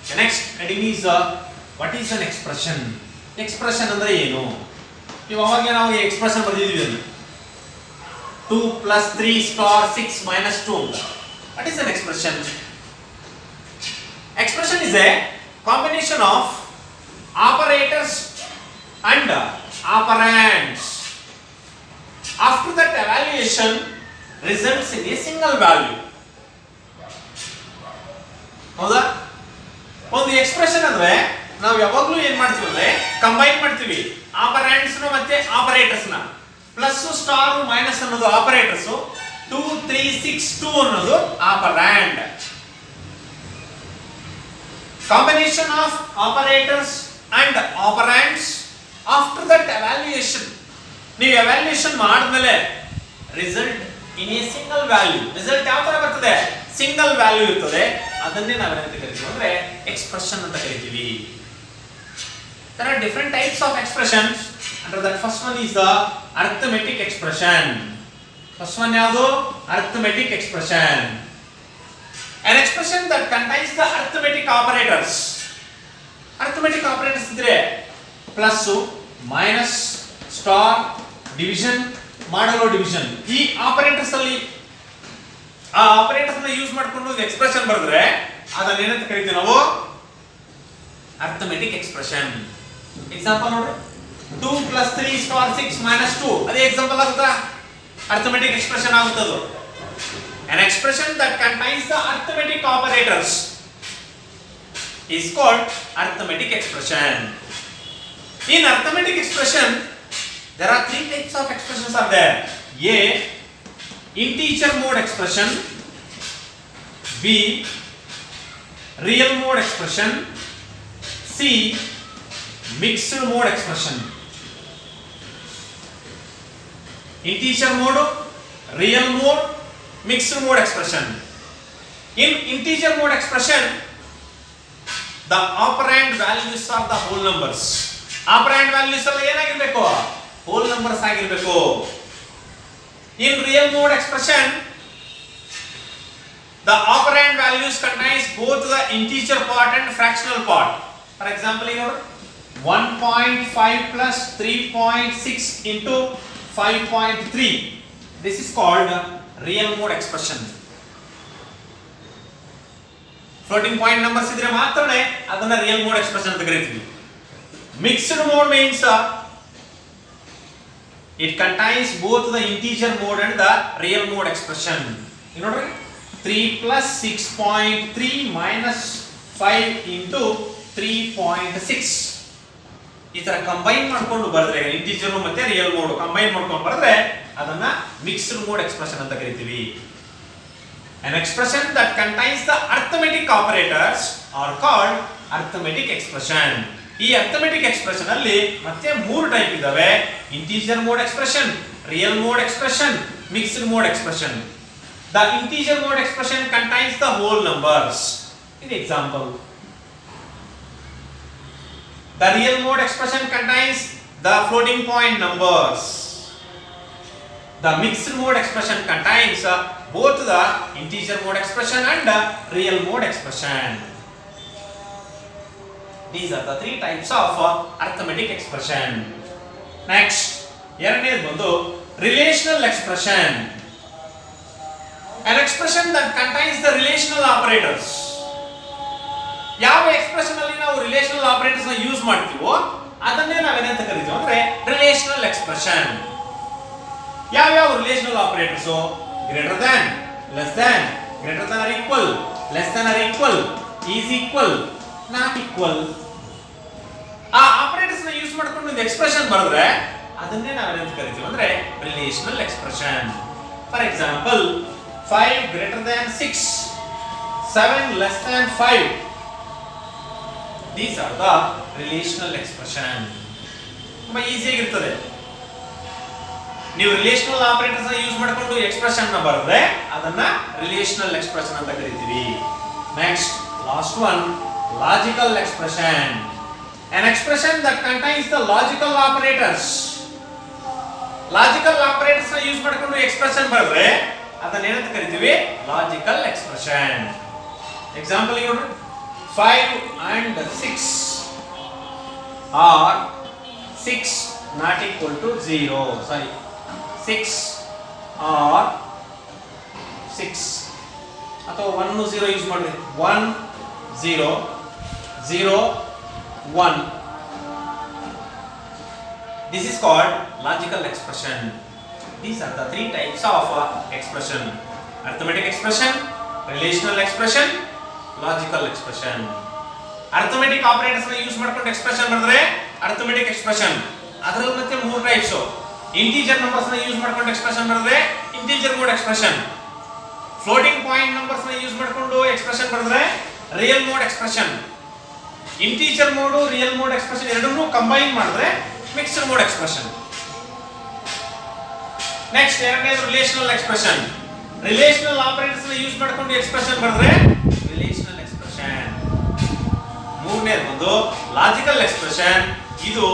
The next heading is what is an expression? Expression ಅಂದ್ರೆ ಏನು? ಇವಾಗ ನಾವು ಈ ಎಕ್ಸ್ಪ್ರೆಷನ್ ಬರೆದಿದ್ದೀವಿ ಅಲ್ಲಿ 2 plus 3 star 6 minus 2. What is an expression? Expression is a combination of operators and operands. After that evaluation results in a single value. ಹೌದಾ? ಒಂದು expression ಅಂದ್ರೆ ನಾವು ಯಾವಾಗಲೂ ಏನು ಮಾಡ್ತೀವಿ ಅಂದ್ರೆ ಕಂಬೈನ್ ಮಾಡ್ತೀವಿ ಆಪರೆಂಟ್ಸ್ ಮತ್ತೆ ಆಪರೇಟರ್ಸ್ ನ ಪ್ಲಸ್ ಸ್ಟಾರ್ ಮೈನಸ್ ಅನ್ನೋದು ಆಪರೇಟರ್ಸ್ 2 3 6 2 ಅನ್ನೋದು operand combination of operators and operands after that evaluation ನೀವು ಎವ್ಯಾಲ್ಯೂಯೇಷನ್ ಮಾಡಿದ್ಮೇಲೆ result in a single value result ಯಾವ ತರ ಬರ್ತದೆ ಸಿಂಗಲ್ ವ್ಯಾಲ್ಯೂ ಇರ್ತದೆ ಅದನ್ನೇ ನಾವು ಏನಂತ ಕರಿತೀವಿ ಅಂದ್ರೆ ಎಕ್ಸ್ಪ್ರೆಷನ್ ಅಂತ ಕರಿತೀವಿ. There are different types of expressions. Under that first one is the arithmetic expression. First one ಯಾವುದು arithmetic expression. An expression that contains the arithmetic operators. Arithmetic operators ಇದ್ರೆ plus, minus, star, division, modulo division. ಈ operators ಅಲ್ಲಿ ಆ operators ನ use ಮಾಡಿಕೊಂಡು expression ಬರೆದ್ರೆ ಅದನ್ನ ಏನಂತ ಕರಿತೀವಿ ನಾವು arithmetic expression. ಎಕ್ಸಾಂಪಲ್ ನೋಡಿ 2 plus 3 star 6 minus 2 ಅದೇ ಎಕ್ಸಾಂಪಲ್ ಆಗುತ್ತಾ arithmetic expression ಆಗುತ್ತದು. An expression that contains the arithmetic operators is called arithmetic expression. In arithmetic expression there are three types of expressions are there. A integer mode expression, B real mode expression, C mixed mode expression. Integer mode, real mode, mixed mode expression. In integer mode expression the operand values are the whole numbers. Operand values ಎಲ್ಲ ಏನಾಗಿರಬೇಕು whole numbers ಆಗಿರಬೇಕು. In real mode expression the operand values contains both the integer part and fractional part. For example, you know 1.5 plus 3.6 into 5.3. This is called real mode expression. Floating point numbers idre maatrane adanna real mode expression anta kariyತೀವಿ. Mixed mode means it contains both the integer mode and the real mode expression. You know 3 plus 6.3 minus 5 into 3.6 ಈ ತರ combine ಮಾಡ್ಕೊಂಡು ಬರೆದ್ರೆ integer ಮತ್ತೆ real mode combine ಮಾಡ್ಕೊಂಡು ಬರೆದ್ರೆ ಅದನ್ನ mixed mode expression ಅಂತ ಕರಿತೀವಿ. An expression that contains the arithmetic operators are called arithmetic expression. ಈ arithmetic expression ಅಲ್ಲಿ ಮತ್ತೆ ಮೂರು ಟೈಪ್ ಇದಾವೆ. Integer mode expression, real mode expression, mixed mode expression. The integer mode expression contains the whole numbers. In example, the real mode expression contains the floating point numbers. The mixed mode expression contains both the integer mode expression and the real mode expression. These are the three types of arithmetic expression. Next, ಎರಡನೇದು ಬಂದು relational expression. An expression that contains the relational operators. ಯಾವ expression ಅಲ್ಲಿ ನಾವು relational operators ನ use ಮಾಡ್ತೀವೋ ಅದನ್ನೇ ನಾವೇನಂತ ಕರಿತೀವಿ ಅಂದ್ರೆ ರಿಲೇಶನಲ್ ಎಕ್ಸ್ಪ್ರೆಷನ್. ಯಾವ ಯಾವ relational operators greater than, less than, greater than R equal, less than R equal, is equal, not equal, ಆ ಆಪರೇಟರ್ಸ್ ನ ಯೂಸ್ ಮಾಡ್ಕೊಂಡು ಒಂದು ಎಕ್ಸ್ಪ್ರೆಷನ್ ಬರೆದ್ರೆ ಅದನ್ನೇ ನಾವೇನಂತ ಕರಿತೀವಿ ಅಂದ್ರೆ relational expression. For example 5 greater than 6, 7 less than 5. These are the relational expression. ತುಂಬಾ ಈಜಿ ಆಗಿರ್ತದೆ. ನೀವು ರಿಲೇಶನಲ್ ಆಪರೇಟರ್ಸ್ ನ ಯೂಸ್ ಮಾಡಿಕೊಂಡು ಎಕ್ಸ್ಪ್ರೆಷನ್ ನ ಬರೆದ್ರೆ ಅದನ್ನ ರಿಲೇಶನಲ್ ಎಕ್ಸ್ಪ್ರೆಷನ್ ಅಂತ ಕರೀತೀವಿ. Next last one logical expression. An expression that contains the logical operators. Logical operators ನ ಯೂಸ್ ಮಾಡಿಕೊಂಡು ಎಕ್ಸ್ಪ್ರೆಷನ್ ಬರೆದ್ರೆ ಅದನ್ನ ಏನಂತ ಕರಿತೀವಿ ಲಾಜಿಕಲ್ ಎಕ್ಸ್ಪ್ರೆಷನ್. ಎಕ್ಸಾಂಪಲ್ ನೋಡಿ 5 and 6 or 6 not equal to 0. Sorry, 6 or 6 ಅಥವಾ 1 0 ಯೂಸ್ ಮಾಡ್ರಿ. 1 0 0 1. This is called logical expression. These are the three types of expression: arithmetic expression, relational expression, logical expression. Arithmetic operators ನ use ಮಾಡ್ಕೊಂಡು expression ಬರೆದ್ರೆ arithmetic expression. ಅದರಲ್ಲಿ ಮತ್ತೆ ಮೂರು types: integer numbers ನ use ಮಾಡ್ಕೊಂಡು ಎಕ್ಸ್ಪ್ರೆಷನ್ ಬರೆದ್ರೆ integer mode expression, floating point numbers ನ ಯೂಸ್ ಮಾಡ್ಕೊಂಡು ಎಕ್ಸ್ಪ್ರೆಷನ್ ಬರೆದ್ರೆ real mode expression. Integer mode real mode expression ಎರಡನ್ನೂ ಕಂಬೈನ್ ಮಾಡಿದ್ರೆ ಮಿಕ್ಸ್ಡ್ ಮೋಡ್ ಎಕ್ಸ್ಪ್ರೆಷನ್. ನೆಕ್ಸ್ಟ್ ಎರಡನೇದು ರಿಲೇಶನಲ್ ಎಕ್ಸ್ಪ್ರೆಷನ್. ರಿಲೇಶನಲ್ ಆಪರೇಟರ್ಸ್ ನ ಯೂಸ್ ಮಾಡ್ಕೊಂಡು ಎಕ್ಸ್ಪ್ರೆಷನ್ ಬರೆದ್ರೆ ರಿಲೇಶನಲ್ ಎಕ್ಸ್ಪ್ರೆಷನ್. ಮೂರನೇದು ಒಂದು ಲಾಜಿಕಲ್ ಎಕ್ಸ್ಪ್ರೆಷನ್. ಇದು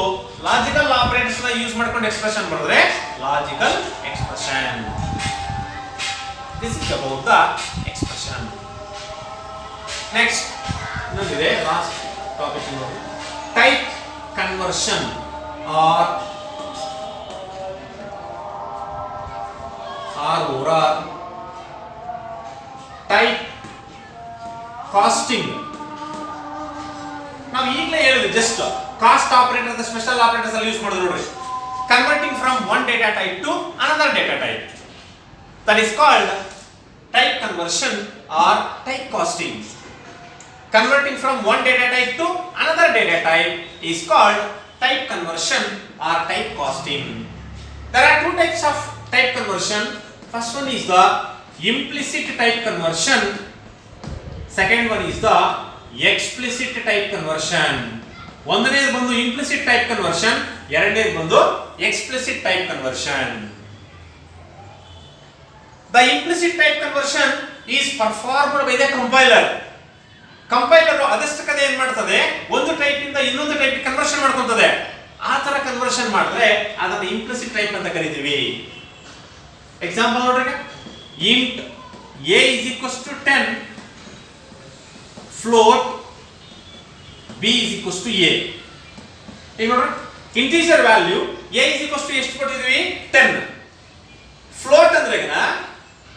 ಲಾಜಿಕಲ್ ಆಪರೇಟರ್ಸ್ ನ ಯೂಸ್ ಮಾಡ್ಕೊಂಡು ಎಕ್ಸ್ಪ್ರೆಷನ್ ಬರೆದ್ರೆ logical expression. This is about the expression. Next ಇನ್ನೊಂದಿದೆ ಲಾಸ್ಟ್ ಟಾಪಿಕ್ ನೋಡಿ, type conversion or type casting. ನಾವು ಈಗಲೇ ಹೇಳಿದ್ವಿ, just cast operator the special operators ಅಲ್ಲಿ ಯೂಸ್ ಮಾಡಿದ್ರು ನೋಡ್ರಿ. Converting from one data type to another data type, that is called type conversion or type casting. Converting from one data type to another data type is called type conversion or type casting. There are two types of type conversion. First one is the implicit type conversion. Second one is the explicit type conversion. ಒಂದನೇದು ಬಂದು implicit type conversion, ಎರಡನೇದು ಬಂದು explicit type conversion. The implicit type conversion is performed by the compiler. Compiler ಅದಷ್ಟಕ್ಕದೇ ಏನ್ ಮಾಡ್ತದೆ, ಒಂದು type ಇಂದ ಇನ್ನೊಂದು ಟೈಪ್ ಕನ್ವರ್ಷನ್ ಮಾಡ್ಕೊಂತದೆ. ಆ ತರ ಕನ್ವರ್ಷನ್ ಮಾಡಿದ್ರೆ ಅದನ್ನ ಇಂಪ್ಲಿಸಿಟ್ ಟೈಪ್ ಅಂತ ಕರಿತೀವಿ. ಎಕ್ಸಾಂಪಲ್ ನೋಡ್ರಿ, int a is equals to 10, float b is equals to a. ಈಗ ನೋಡ್ರಿ, integer value a is equals to ಎಷ್ಟು ಕೊಟ್ಟಿದ್ವಿ, 10. ಫ್ಲೋಟ್ ಅಂದ್ರೆ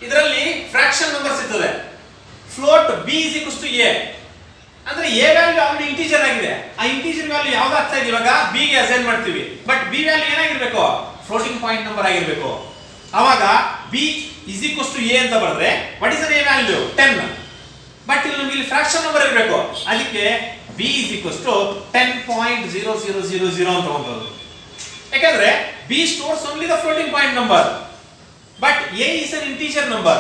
ಇದರಲ್ಲಿ ಫ್ರಾಕ್ಷನ್ ನಂಬರ್ಸ್ ಇರ್ತದೆ. Float b is equals to a ಅಂದ್ರೆ a ವ್ಯಾಲ್ಯೂ ಆಲ್ರೆಡಿ ಇಂಟಿಜರ್ ಆಗಿದೆ. ಆ ಇಂಟಿಜರ್ ವ್ಯಾಲ್ಯೂ ಯಾವ್ದು ಆಗ್ತಾ ಇದೆ, ಇವಾಗ b ಗೆ ಅಸೈನ್ ಮಾಡ್ತೀವಿ. ಬಟ್ b ವ್ಯಾಲ್ಯೂ ಏನಾಗಿರ್ಬೇಕು, ಫ್ಲೋಟಿಂಗ್ ಪಾಯಿಂಟ್ ನಂಬರ್ ಆಗಿರ್ಬೇಕು. ಅವಾಗ b is equals to a ಅಂತ ಬರೆದ್ರೆ what is the a value 10. But ಇಲ್ಲಿ ಫ್ರಾಕ್ಷನ್ ನಂಬರ್ ಇರಬೇಕು, ಅದಕ್ಕೆ b is equals to 10.0000 ಅಂತ ತಗೊಂಡದ್ದು. ಯಾಕಂದ್ರೆ b stores only the floating point number, but a is an integer number.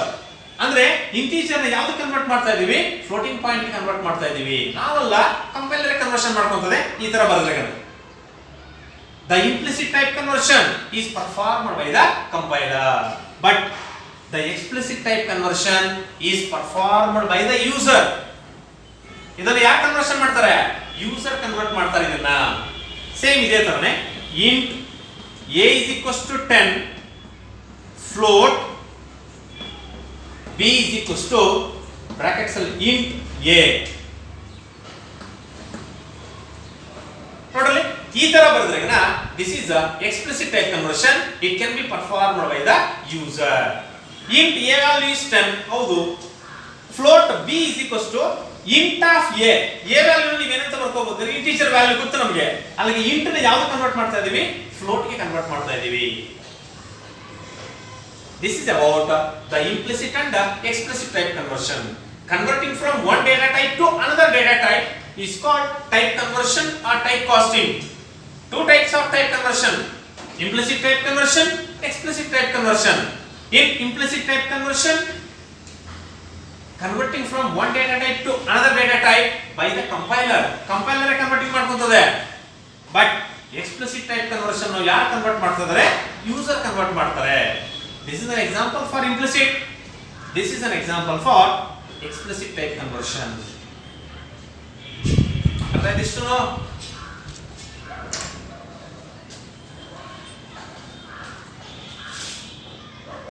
ಅಂದ್ರೆ ಇಂಟಿಜರ್ ನ ಯಾವ್ದು ಕನ್ವರ್ಟ್ ಮಾಡ್ತಾ ಇದೀವಿ, ಫ್ಲೋಟಿಂಗ್ ಪಾಯಿಂಟ್ ಕನ್ವರ್ಟ್ ಮಾಡ್ತಾ ಇದೀವಿ. ನಾವೆಲ್ಲ ಕಂಪೈಲರ್ ಕನ್ವರ್ಷನ್ ಮಾಡ್ಕೊಂತದೆ ಈ ತರ ಬರೆದ್ರೆ. The implicit type conversion is performed by the compiler, but the explicit type conversion is performed by the user. ಇದನ್ನ ಯಾರು ಕನ್ವರ್ಷನ್ ಮಾಡ್ತಾರೆ, ಯೂಸರ್ ಕನ್ವರ್ಟ್ ಮಾಡ್ತಾರೆ ಇದನ್ನ. ಸೇಮ್ ಇದೇ ತರನೇ int a is equals to 10, float b is equals to brackets int a. ನೋಡಲಿ ಈ ತರ ಬರೆದ್ರೆ this is a explicit type conversion. It can be performed by the user. int a value is 10, ಹೌದು. float b is equals to int of a. a value ನೀವು ಏನಂತ ಬರ್ಕೋಬಹುದು, integer value ಗೊತ್ತು ನಮಗೆ. ಅಲ್ಲಿಗೆ int ನ ಯಾವುದು ಕನ್ವರ್ಟ್ ಮಾಡ್ತಾ ಇದೀವಿ, ಫ್ಲೋಟ್ ಗೆ ಕನ್ವರ್ಟ್ ಮಾಡ್ತಾ ಇದೀವಿ. This is about the implicit and the explicit type conversion. Converting from one data type to another data type is called type conversion or type casting. Two types of type conversion: implicit type conversion, explicit type conversion. In implicit type conversion, converting from one data type to another data type by the compiler. Compiler converting ಮಾಡ್ಕೊಂತದೆ. But explicit type conversion ನಾವು ಯಾರು convert ಮಾಡ್ತಿದ್ದಾರೆ, user convert ಮಾಡ್ತಾರೆ. This is an example for implicit. This is an example for explicit type conversion. ಅರ್ಥ ಆಯ್ತು ಇಷ್ಟುನು?